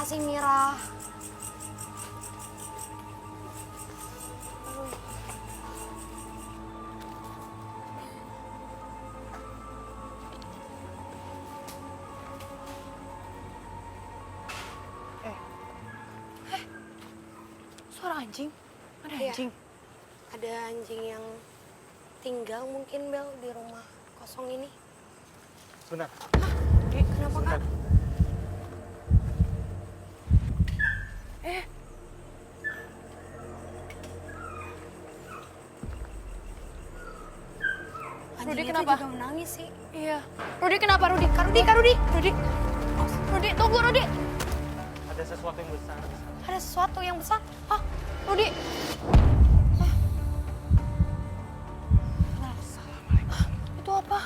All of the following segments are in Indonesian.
Makasih Mira. Suara anjing? Ada Iya. anjing? Ada anjing yang tinggal mungkin Bel di rumah kosong ini. Benar. Kenapa Kak? Rudi, Anjing itu kenapa? juga menangis sih. Iya. Rudi kenapa Rudi? Kak Rudi. Rudi, tunggu Rudi. Ada sesuatu yang besar di sana. Ada sesuatu yang besar. Hah? Rudi. Hah? Itu apa?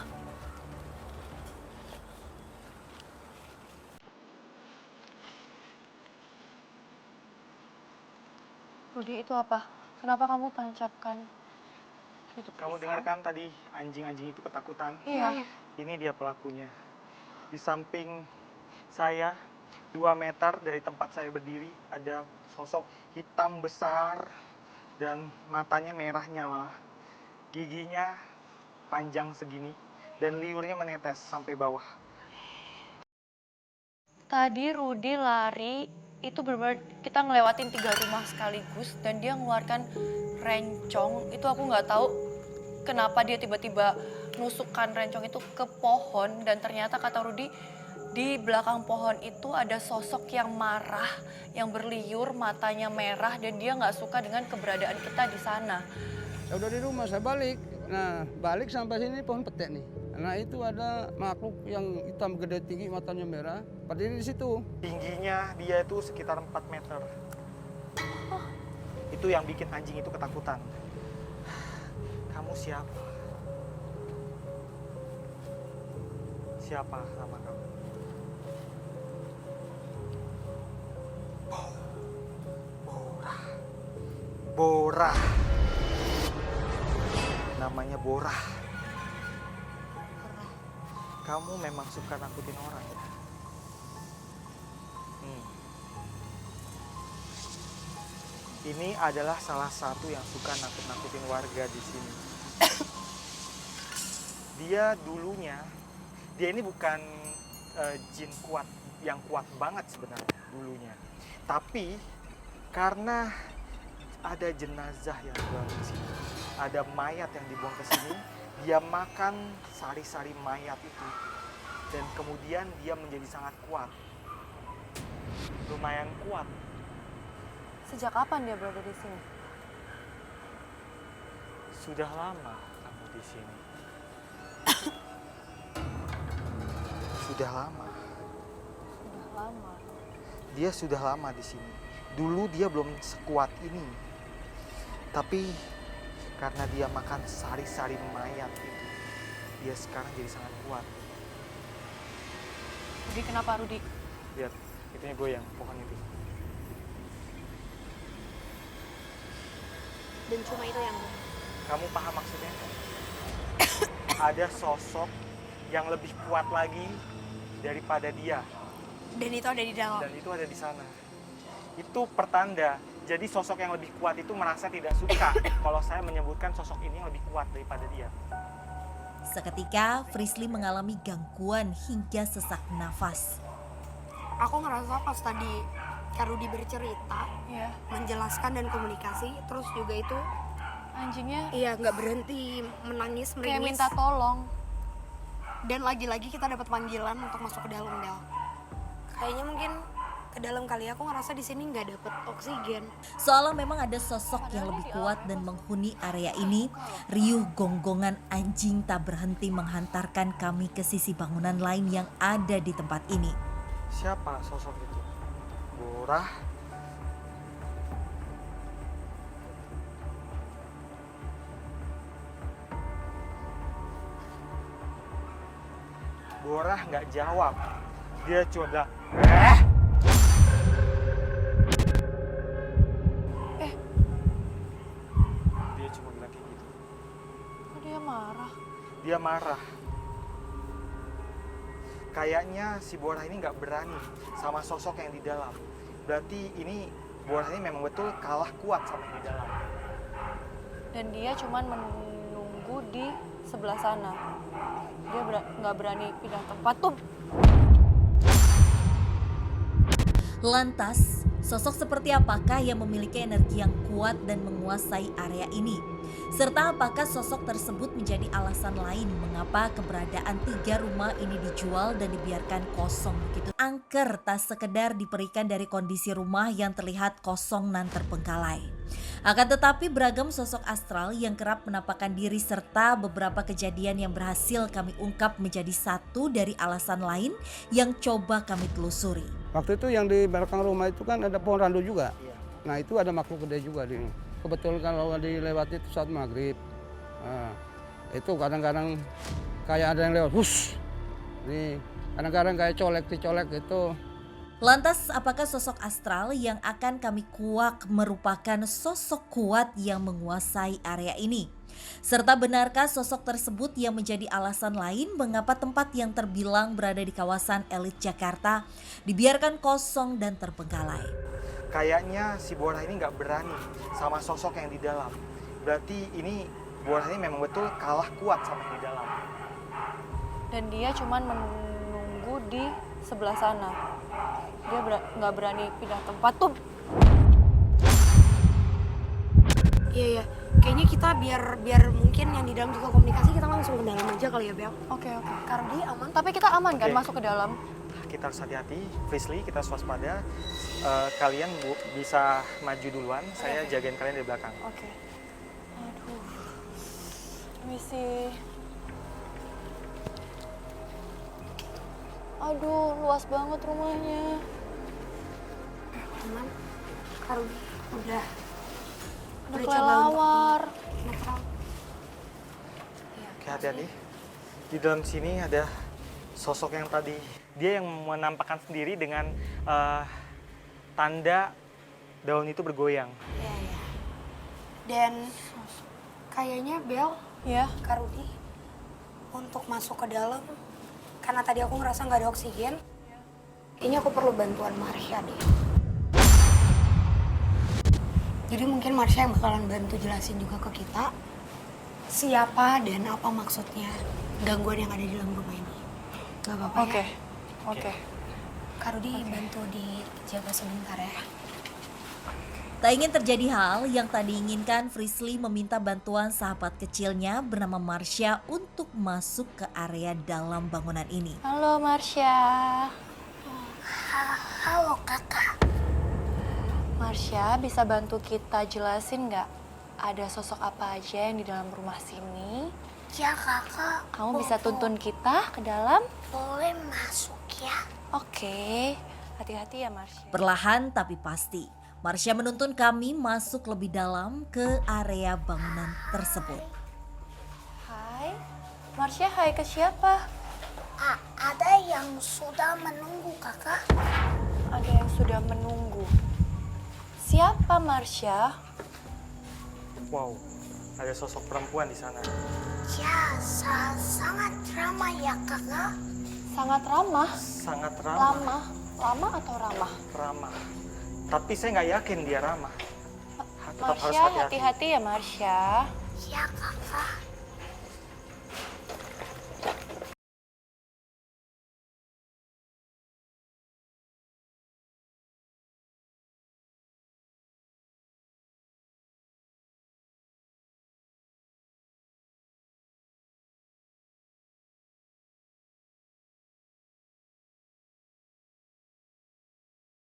Rudi, itu apa? Kenapa kamu tancapkan? Itu Kamu dengarkan tadi anjing-anjing itu ketakutan? Iya. Ini dia pelakunya. Di samping saya 2 meter dari tempat saya berdiri ada sosok hitam besar dan matanya merah nyala. Giginya panjang segini dan liurnya menetes sampai bawah. Tadi Rudi lari, itu benar-benar kita ngelewatin 3 rumah sekaligus dan dia ngeluarkan rencong. Itu aku nggak tahu kenapa dia tiba-tiba nusukkan rencong itu ke pohon dan ternyata kata Rudi di belakang pohon itu ada sosok yang marah, yang berliur, matanya merah dan dia nggak suka dengan keberadaan kita di sana. Saya udah di rumah, saya balik. Nah, balik sampai sini pohon petek nih. Nah, itu ada makhluk yang hitam gede tinggi, matanya merah, berdiri di situ. Tingginya dia itu sekitar 4 meter. Itu yang bikin anjing itu ketakutan. Kamu siapa? Siapa nama kamu? Bora. Bora. Namanya Bora. Kamu memang suka nakutin orang ya? Ini adalah salah satu yang suka nakut-nakutin warga di sini. Dia ini bukan jin kuat, yang kuat banget sebenarnya dulunya. Tapi karena ada jenazah yang dibuang ke sini, ada mayat yang dibuang ke sini, dia makan sari-sari mayat itu. Dan kemudian dia menjadi sangat kuat. Lumayan kuat. Sejak kapan dia berada di sini? Sudah lama kamu di sini. Sudah lama. Sudah lama. Dia sudah lama di sini. Dulu dia belum sekuat ini. Tapi karena dia makan sari-sari mayat itu, dia sekarang jadi sangat kuat. Rudi, kenapa Rudi? Lihat, itunya goyang pohon itu. Dan cuma itu yang Kamu paham maksudnya? Ada sosok yang lebih kuat lagi daripada dia. dan itu ada di dalam. Dan itu ada di sana. Itu pertanda. Jadi sosok yang lebih kuat itu merasa tidak suka kalau saya menyebutkan sosok ini yang lebih kuat daripada dia. Seketika, Frisly mengalami gangguan hingga sesak nafas. Aku ngerasa pas tadi Kak Rudi bercerita, Iya. menjelaskan dan komunikasi, terus juga itu Anjingnya iya nggak berhenti menangis, kayak meringis. minta tolong. Dan lagi-lagi kita dapat panggilan untuk masuk ke dalam Del. Kayaknya mungkin ke dalam kali aku ngerasa di sini nggak dapet oksigen. Seolah memang ada sosok yang lebih kuat dan menghuni area ini, riuh gonggongan anjing tak berhenti menghantarkan kami ke sisi bangunan lain yang ada di tempat ini. Siapa sosok itu? Bora? Bora nggak jawab. Dia cuma bilang, Dia cuma bilang kayak gitu. Kok dia marah? Dia marah. kayaknya si Borah ini nggak berani sama sosok yang di dalam. Berarti ini Borah ini memang betul kalah kuat sama yang di dalam. Dan dia cuman menunggu di sebelah sana. Dia nggak berani pindah tempat tuh. Lantas, sosok seperti apakah yang memiliki energi yang kuat dan menguasai area ini? Serta apakah sosok tersebut menjadi alasan lain mengapa keberadaan 3 rumah ini dijual dan dibiarkan kosong begitu? Angker tak sekedar diberikan dari kondisi rumah yang terlihat kosong dan terbengkalai. Akan tetapi beragam sosok astral yang kerap menampakkan diri serta beberapa kejadian yang berhasil kami ungkap menjadi satu dari alasan lain yang coba kami telusuri. Waktu itu yang di belakang rumah itu kan ada pohon randu juga. Iya. Nah itu ada makhluk gede juga di. Kebetulan kalau dilewati itu saat maghrib. Nah, itu kadang-kadang kayak ada yang lewat, hush. Nih, kadang-kadang kayak colek itu. Lantas apakah sosok astral yang akan kami kuak merupakan sosok kuat yang menguasai area ini? Serta benarkah sosok tersebut yang menjadi alasan lain mengapa tempat yang terbilang berada di kawasan elit Jakarta dibiarkan kosong dan terbengkalai? Kayaknya si Borah ini nggak berani sama sosok yang di dalam. Berarti ini Borah ini memang betul kalah kuat sama yang di dalam. Dan dia cuman menunggu di sebelah sana. Dia nggak berani pindah tempat tuh. Iya, kayaknya kita biar mungkin yang di dalam juga komunikasi, kita langsung ke dalam aja kali ya, Bel. Oke. Kardi aman. Tapi kita aman kan Oke. masuk ke dalam? Kita harus hati-hati, Frisly, kita harus waspada. Kalian bisa maju duluan, saya jagain kalian dari belakang. Oke. Aduh. Misi. Aduh, luas banget rumahnya. Aman. Kardi udah Udah coba untuk kelelawar. netral. Oke, hati-hati. Di dalam sini ada sosok yang tadi, dia yang menampakkan sendiri dengan tanda daun itu bergoyang. Iya. Dan kayaknya Bel, Ya. Kak Rudi, untuk masuk ke dalam, karena tadi aku ngerasa nggak ada oksigen, kayaknya aku perlu bantuan Marsha deh. Jadi mungkin Marsha yang bakalan bantu jelasin juga ke kita siapa dan apa maksudnya gangguan yang ada di dalam rumah ini. Gak apa-apa Oke. ya? Oke. Kak Rudi bantu dijaga sebentar ya. Tak ingin terjadi hal yang tak diinginkan, Frisly meminta bantuan sahabat kecilnya bernama Marsha untuk masuk ke area dalam bangunan ini. Halo Marsha. Halo kakak. Marsha, bisa bantu kita jelasin nggak ada sosok apa aja yang di dalam rumah sini? Ya kakak. Kamu bisa tuntun kita ke dalam? Boleh masuk ya. Oke. Hati-hati ya Marsha. Perlahan tapi pasti, Marsha menuntun kami masuk lebih dalam ke area bangunan tersebut. Hai. Marsha, hai ke siapa? Ada yang sudah menunggu kakak. Ada yang sudah menunggu. Siapa Marsha? Wow, ada sosok perempuan di sana. Ya, sangat ramah ya kakak. Sangat ramah. Sangat ramah. Lama. Lama atau ramah? Ramah. Tapi saya nggak yakin dia ramah. Tetap harus Marsha, hati-hati. hati-hati ya Marsha. Ya kakak.